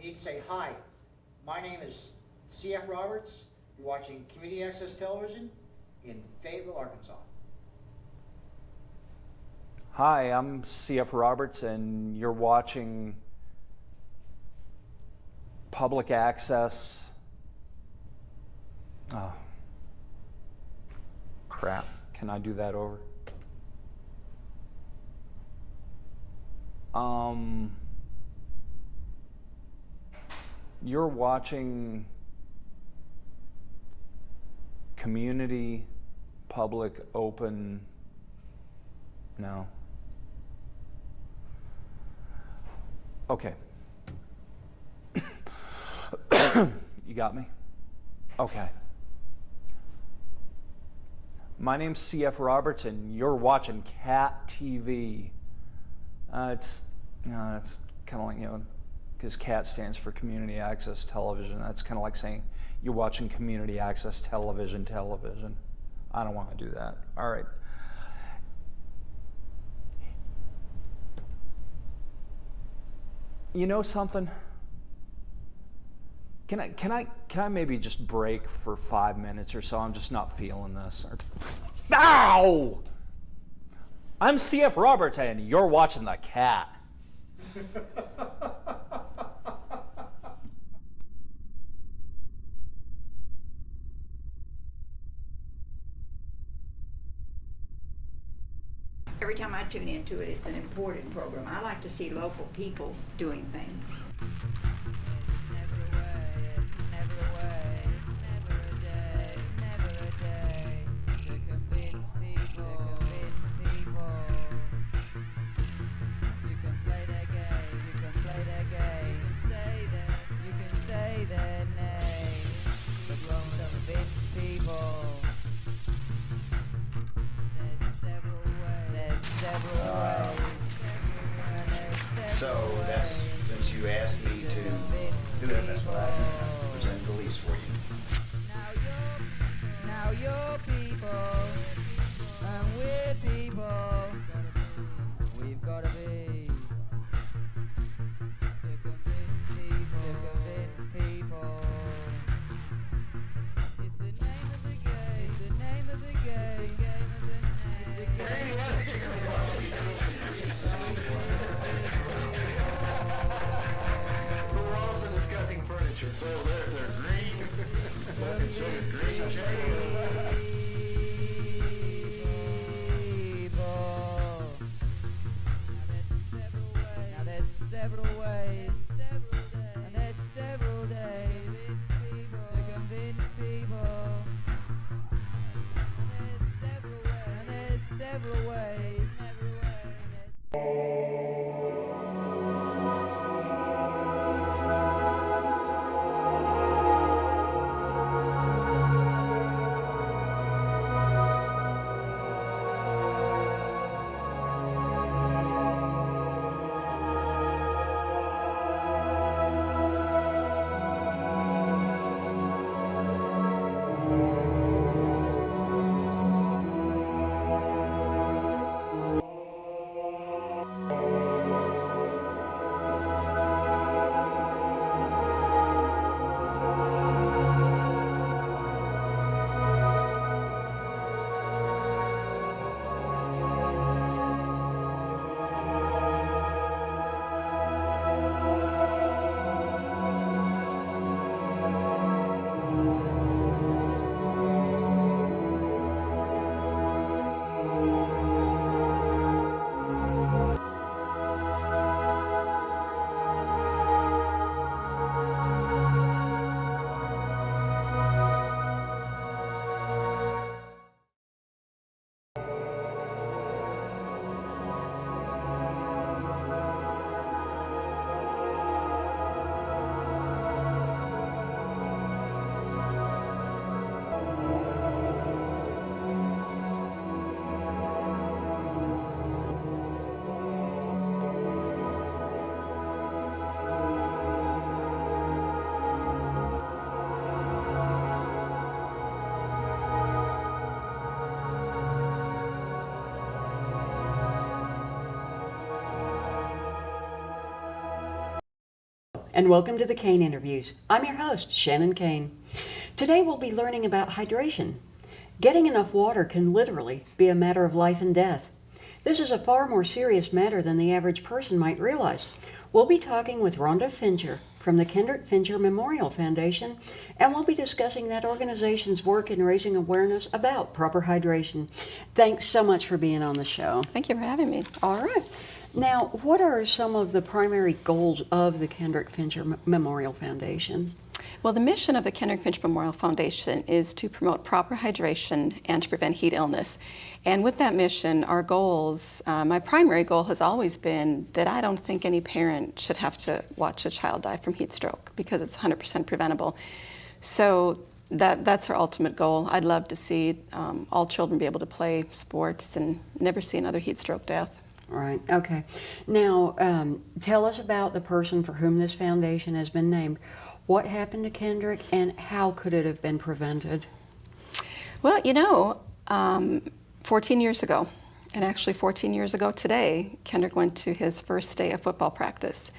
You need to say, hi, my name is C.F. Roberts. You're watching Community Access Television in Fayetteville, Arkansas. Hi, I'm C.F. Roberts, and you're watching Public Access. Oh, crap. Can I do that over? You're watching Community Public Open. No. Okay. You got me? Okay. My name's C.F. Roberts, and you're watching Cat TV. It's kind of like, because CAT stands for Community Access Television. That's kind of like saying you're watching Community Access Television. I don't want to do that. All right. You know something? Can I maybe just break for 5 minutes or so? I'm just not feeling this. Ow! I'm C.F. Roberts, and you're watching the Cat. Every time I tune into it, it's an important program. I like to see local people doing things. So that's, since you asked me to do it, that's what I present the lease for you. Now you're people, and we're people. We've got to be. To convince people. It's the name of the game. The name of the game. The game of the name. We're also discussing furniture, so they're green. Looking so green shade. and welcome to the Caine Interviews. I'm your host, Shannon Caine. Today we'll be learning about hydration. Getting enough water can literally be a matter of life and death. This is a far more serious matter than the average person might realize. We'll be talking with Rhonda Fincher from the Kendrick Fincher Memorial Foundation, and we'll be discussing that organization's work in raising awareness about proper hydration. Thanks so much for being on the show. Thank you for having me. All right. Now, what are some of the primary goals of the Kendrick Fincher Memorial Foundation? Well, the mission of the Kendrick Fincher Memorial Foundation is to promote proper hydration and to prevent heat illness. And with that mission, our goals, my primary goal has always been that I don't think any parent should have to watch a child die from heat stroke because it's 100% preventable. So that's our ultimate goal. I'd love to see all children be able to play sports and never see another heat stroke death. Right, okay. Now, tell us about the person for whom this foundation has been named. What happened to Kendrick and how could it have been prevented? Well, 14 years ago, and actually 14 years ago today, Kendrick went to his first day of football practice.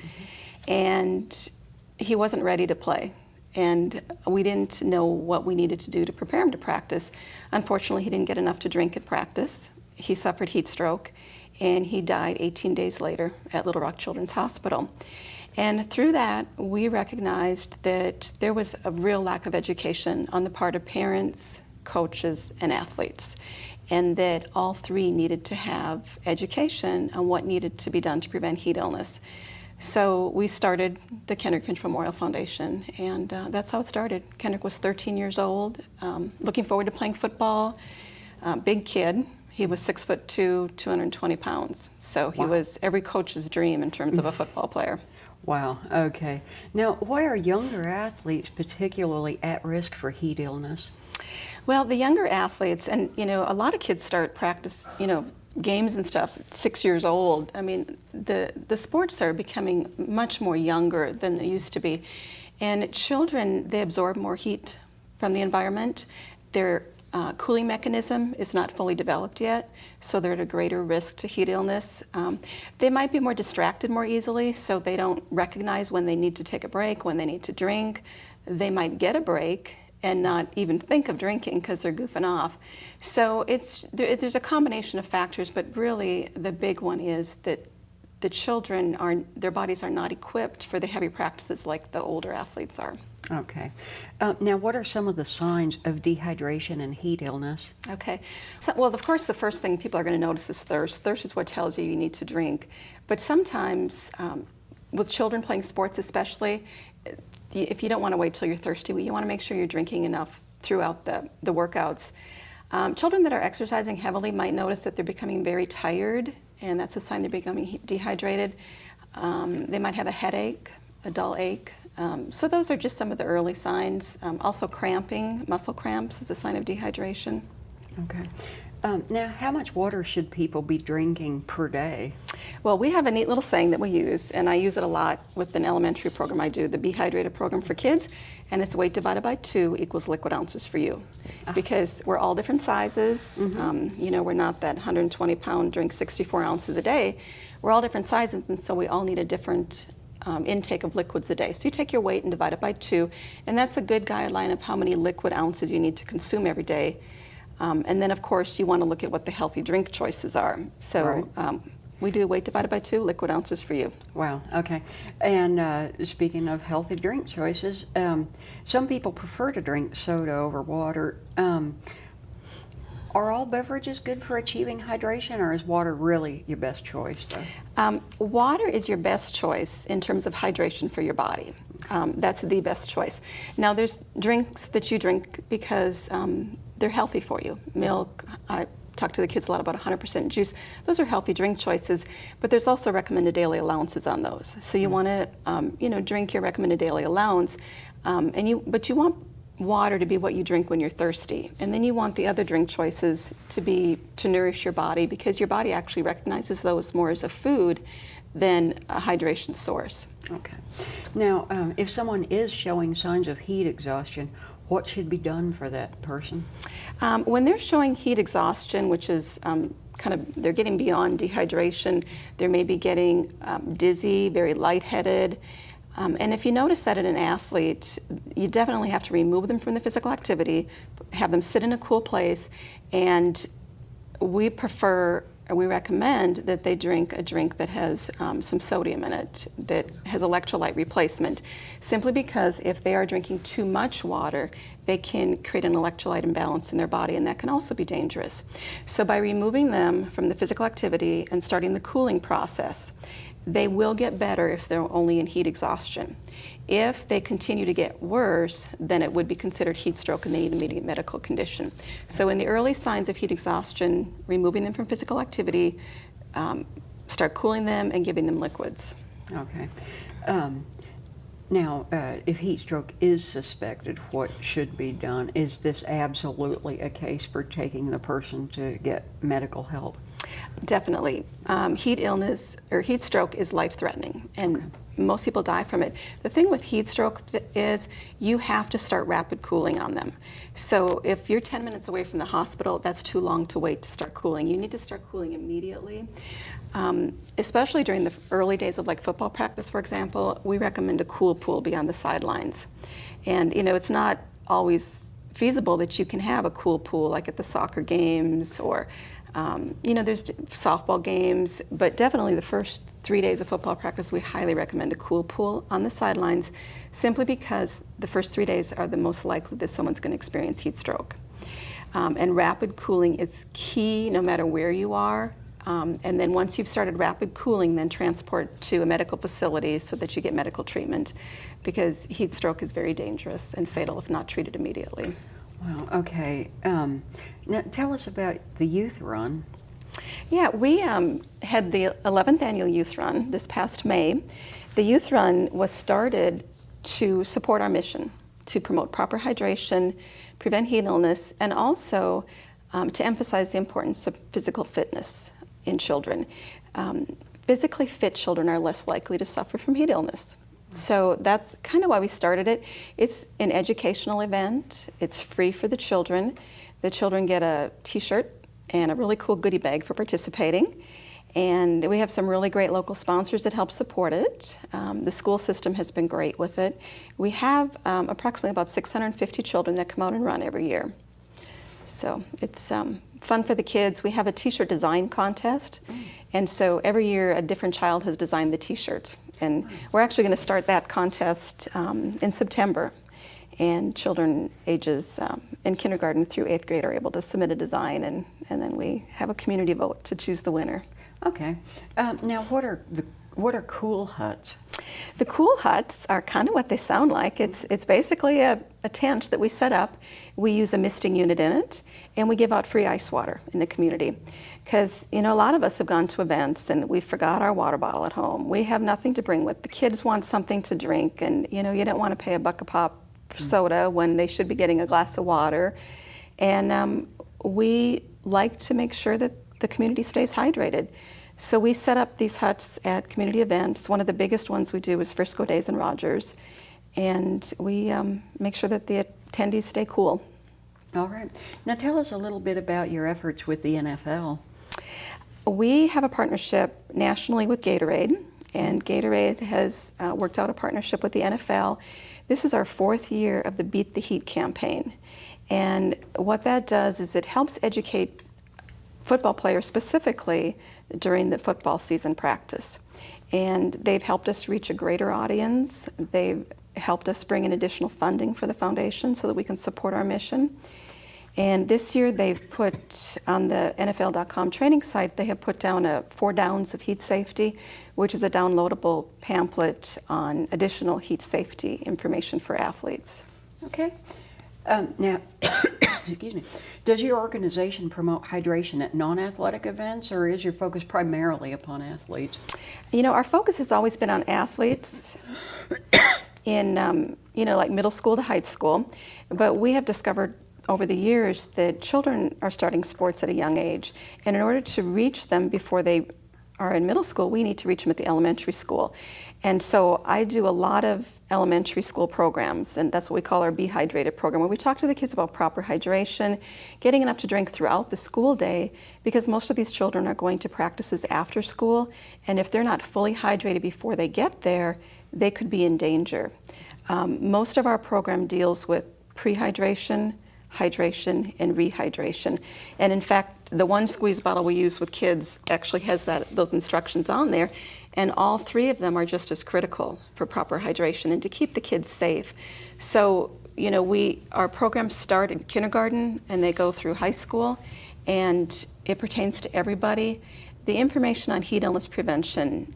And he wasn't ready to play. And we didn't know what we needed to do to prepare him to practice. Unfortunately, he didn't get enough to drink at practice. He suffered heat stroke, and he died 18 days later at Little Rock Children's Hospital. And through that, we recognized that there was a real lack of education on the part of parents, coaches, and athletes, and that all three needed to have education on what needed to be done to prevent heat illness. So we started the Kendrick Fincher Memorial Foundation, and that's how it started. Kendrick was 13 years old, looking forward to playing football, big kid. He was 6'2", 220 pounds. So he was every coach's dream in terms of a football player. Wow, okay. Now, why are younger athletes particularly at risk for heat illness? Well, the younger athletes, and a lot of kids start practice, games and stuff at 6 years old. I mean, the sports are becoming much more younger than they used to be. And children, they absorb more heat from the environment. Their cooling mechanism is not fully developed yet, so they're at a greater risk to heat illness. They might be more distracted more easily, so they don't recognize when they need to take a break, when they need to drink. They might get a break and not even think of drinking because they're goofing off. So there's a combination of factors, but really the big one is that the children, their bodies are not equipped for the heavy practices like the older athletes are. Okay. Now, what are some of the signs of dehydration and heat illness? Okay. So, well, of course, the first thing people are going to notice is thirst. Thirst is what tells you need to drink. But sometimes, with children playing sports especially, if you don't want to wait till you're thirsty, you want to make sure you're drinking enough throughout the workouts. Children that are exercising heavily might notice that they're becoming very tired, and that's a sign they're becoming dehydrated. They might have a headache, a dull ache. So those are just some of the early signs. Also cramping, muscle cramps is a sign of dehydration. Okay. Now, how much water should people be drinking per day? Well, we have a neat little saying that we use, and I use it a lot with an elementary program I do, the Be Hydrated program for kids, and it's weight divided by 2 equals liquid ounces for you. Because we're all different sizes. We're not that 120-pound drink 64 ounces a day. We're all different sizes, and so we all need a different intake of liquids a day. So you take your weight and divide it by 2, and that's a good guideline of how many liquid ounces you need to consume every day. And then, of course, you want to look at what the healthy drink choices are. So we do weight divided by 2, liquid ounces for you. Wow, okay. And speaking of healthy drink choices, some people prefer to drink soda over water. Are all beverages good for achieving hydration, or is water really your best choice, though? Water is your best choice in terms of hydration for your body. That's the best choice. Now, there's drinks that you drink because they're healthy for you. Milk, I talk to the kids a lot about 100% juice. Those are healthy drink choices, but there's also recommended daily allowances on those. So you want to, drink your recommended daily allowance, but you want water to be what you drink when you're thirsty. And then you want the other drink choices to nourish your body, because your body actually recognizes those more as a food than a hydration source. Okay. Now, if someone is showing signs of heat exhaustion, what should be done for that person? When they're showing heat exhaustion, which is they're getting beyond dehydration, they may be getting dizzy, very lightheaded. And if you notice that in an athlete, you definitely have to remove them from the physical activity, have them sit in a cool place, and we recommend that they drink a drink that has some sodium in it, that has electrolyte replacement, simply because if they are drinking too much water, they can create an electrolyte imbalance in their body, and that can also be dangerous. So by removing them from the physical activity and starting the cooling process, they will get better if they're only in heat exhaustion. If they continue to get worse, then it would be considered heat stroke and they need immediate medical condition. So in the early signs of heat exhaustion, removing them from physical activity, start cooling them and giving them liquids. Okay. Now, if heat stroke is suspected, what should be done? Is this absolutely a case for taking the person to get medical help? Definitely. Heat illness or heat stroke is life-threatening, and most people die from it. The thing with heat stroke is you have to start rapid cooling on them. So if you're 10 minutes away from the hospital, that's too long to wait to start cooling. You need to start cooling immediately. Especially during the early days of like football practice, for example, we recommend a cool pool beyond the sidelines. And it's not always feasible that you can have a cool pool like at the soccer games or there's softball games, but definitely the first 3 days of football practice, we highly recommend a cool pool on the sidelines, simply because the first 3 days are the most likely that someone's going to experience heat stroke. And rapid cooling is key no matter where you are. And then once you've started rapid cooling, then transport to a medical facility so that you get medical treatment, because heat stroke is very dangerous and fatal if not treated immediately. Wow, okay. Now tell us about the youth run. Yeah, we had the 11th annual youth run this past May. The youth run was started to support our mission, to promote proper hydration, prevent heat illness, and also to emphasize the importance of physical fitness in children. Physically fit children are less likely to suffer from heat illness. So that's kind of why we started it. It's an educational event. It's free for the children. The children get a t-shirt and a really cool goodie bag for participating. And we have some really great local sponsors that help support it. The school system has been great with it. We have approximately about 650 children that come out and run every year. So it's fun for the kids. We have a t-shirt design contest. And so every year a different child has designed the t-shirt. And we're actually going to start that contest in September. And children ages in kindergarten through 8th grade are able to submit a design, and then we have a community vote to choose the winner. Okay. Now, what are cool huts? The cool huts are kind of what they sound like. It's basically a tent that we set up. We use a misting unit in it, and we give out free ice water in the community. Because, a lot of us have gone to events and we forgot our water bottle at home. We have nothing to bring with. The kids want something to drink, and, you don't want to pay $1 a pop for soda when they should be getting a glass of water. And we like to make sure that the community stays hydrated. So we set up these huts at community events. One of the biggest ones we do is Frisco Days in Rogers. And we make sure that the attendees stay cool. All right. Now tell us a little bit about your efforts with the NFL. We have a partnership nationally with Gatorade, and Gatorade has worked out a partnership with the NFL. This is our 4th year of the Beat the Heat campaign. And what that does is it helps educate football players specifically during the football season practice. And they've helped us reach a greater audience. They've helped us bring in additional funding for the foundation so that we can support our mission. And this year they've put on the NFL.com training site, they have put down a 4 Downs of Heat Safety, which is a downloadable pamphlet on additional heat safety information for athletes. Okay. Now, excuse me, does your organization promote hydration at non-athletic events, or is your focus primarily upon athletes? Our focus has always been on athletes in, like middle school to high school, but we have discovered over the years that children are starting sports at a young age, and in order to reach them before they are in middle school, we need to reach them at the elementary school. And so I do a lot of elementary school programs, and that's what we call our Be Hydrated program, where we talk to the kids about proper hydration, getting enough to drink throughout the school day, because most of these children are going to practices after school, and if they're not fully hydrated before they get there, they could be in danger. Most of our program deals with prehydration, hydration, and rehydration. And in fact, the one squeeze bottle we use with kids actually has those instructions on there, and all three of them are just as critical for proper hydration and to keep the kids safe. So, you know, our programs start in kindergarten and they go through high school, and it pertains to everybody. The information on heat illness prevention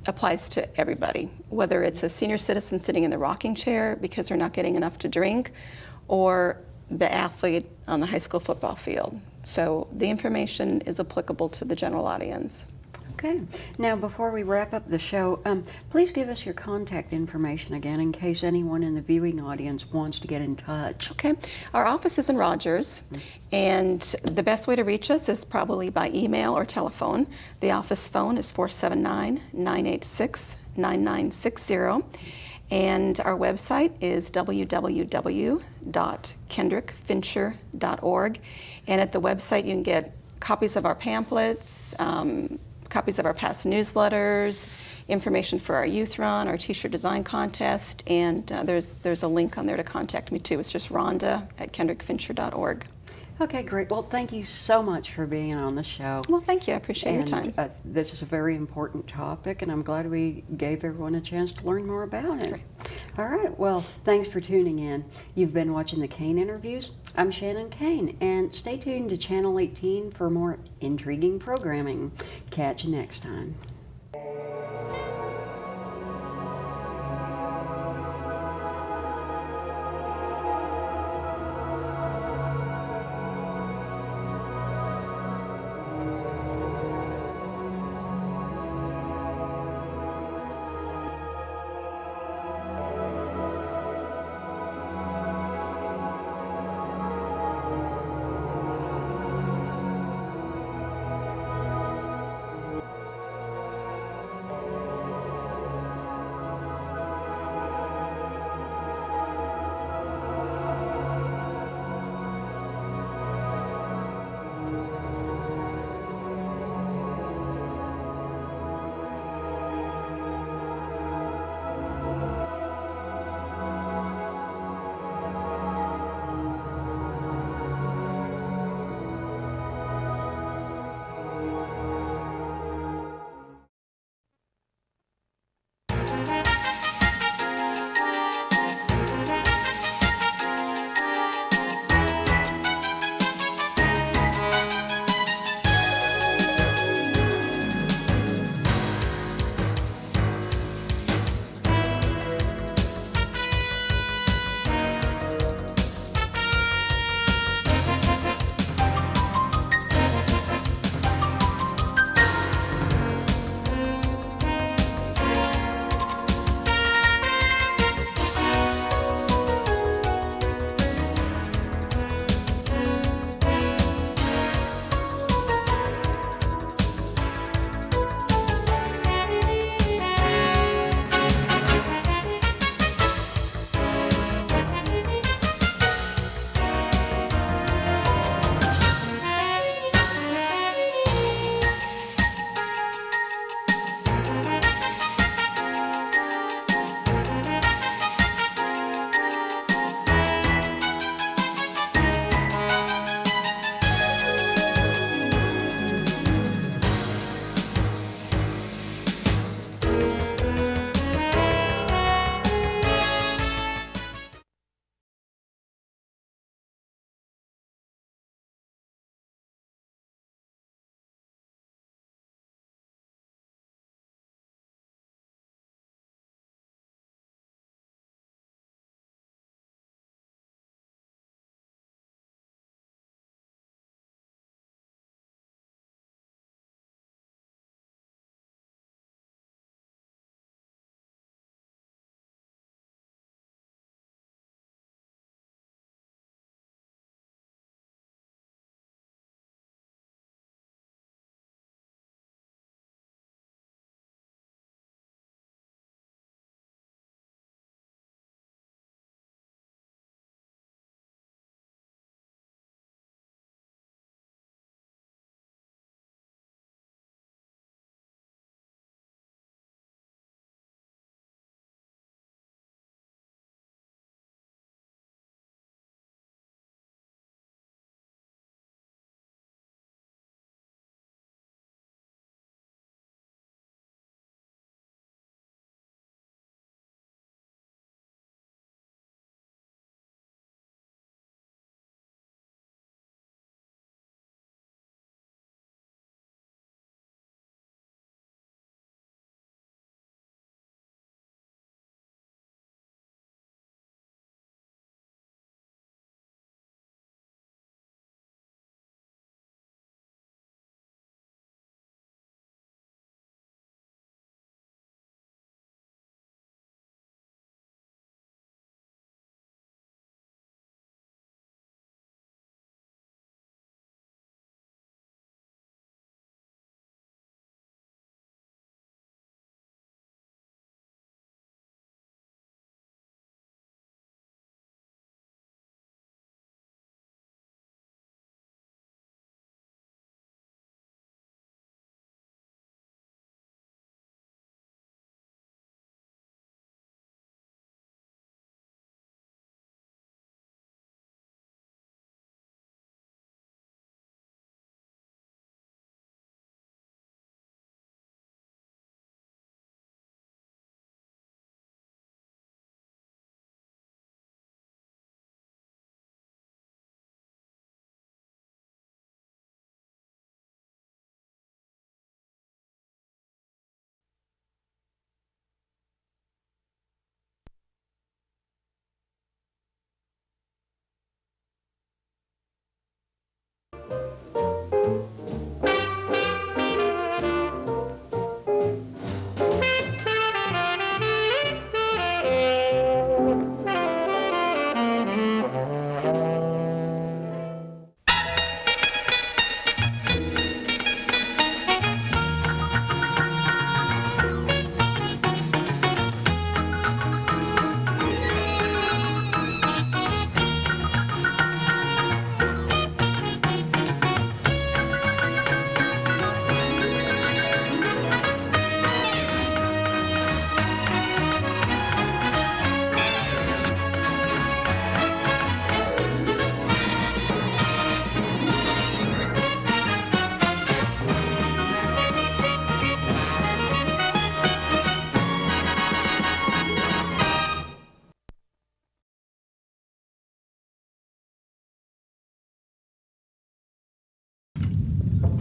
applies to everybody, whether it's a senior citizen sitting in the rocking chair because they're not getting enough to drink, or the athlete on the high school football field. So the information is applicable to the general audience. Okay. Now, before we wrap up the show, please give us your contact information again in case anyone in the viewing audience wants to get in touch. Okay. Our office is in Rogers, and the best way to reach us is probably by email or telephone. The office phone is 479-986-9960. And our website is www.kendrickfincher.org. And at the website, you can get copies of our pamphlets, copies of our past newsletters, information for our youth run, our t-shirt design contest, and there's a link on there to contact me too. It's just Rhonda@kendrickfincher.org. Okay, great. Well, thank you so much for being on the show. Well, thank you. I appreciate your time. This is a very important topic, and I'm glad we gave everyone a chance to learn more about it. All right. Well, thanks for tuning in. You've been watching the Caine Interviews. I'm Shannon Caine, and stay tuned to Channel 18 for more intriguing programming. Catch you next time.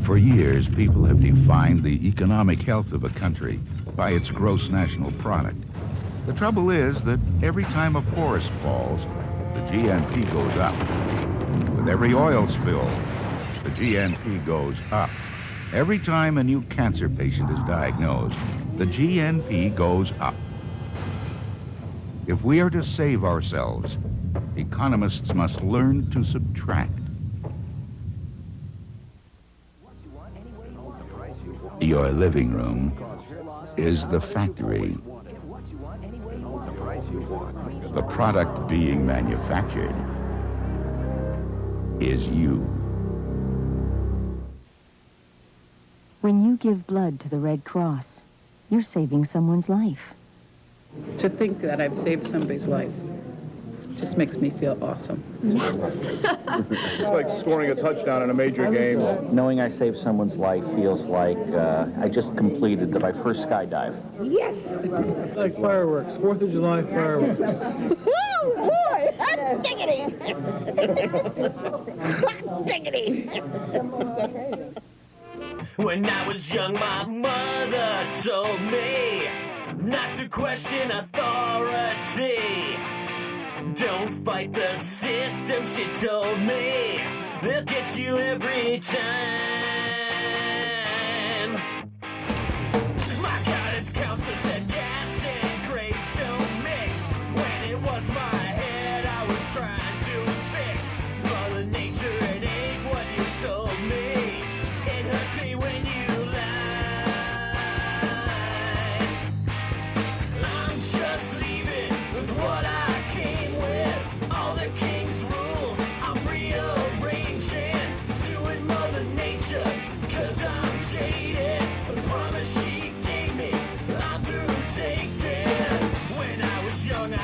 For years, people have defined the economic health of a country by its gross national product. The trouble is that every time a forest falls, the GNP goes up. With every oil spill, the GNP goes up. Every time a new cancer patient is diagnosed, the GNP goes up. If we are to save ourselves, economists must learn to subtract. Your living room is the factory. The product being manufactured is you. When you give blood to the Red Cross, you're saving someone's life. To think that I've saved somebody's life just makes me feel awesome. Yes. It's like scoring a touchdown in a major game. Knowing I saved someone's life feels like I just completed my first skydive. Yes. Like fireworks, 4th of July fireworks. Woo, boy, hot diggity. Hot diggity. When I was young, my mother told me not to question authority. Don't fight the system, she told me. They'll get you every time. My guidance counselor said gas and grapes don't mix. When it was my head I was trying to fix. Mother Nature, it ain't what you told me. It hurt me when you lied. I'm just leaving with what I came with. All the king's rules I'm rearranging. Suing Mother Nature, 'cause I'm jaded. The promise she gave me, I'm through taking. When I was young I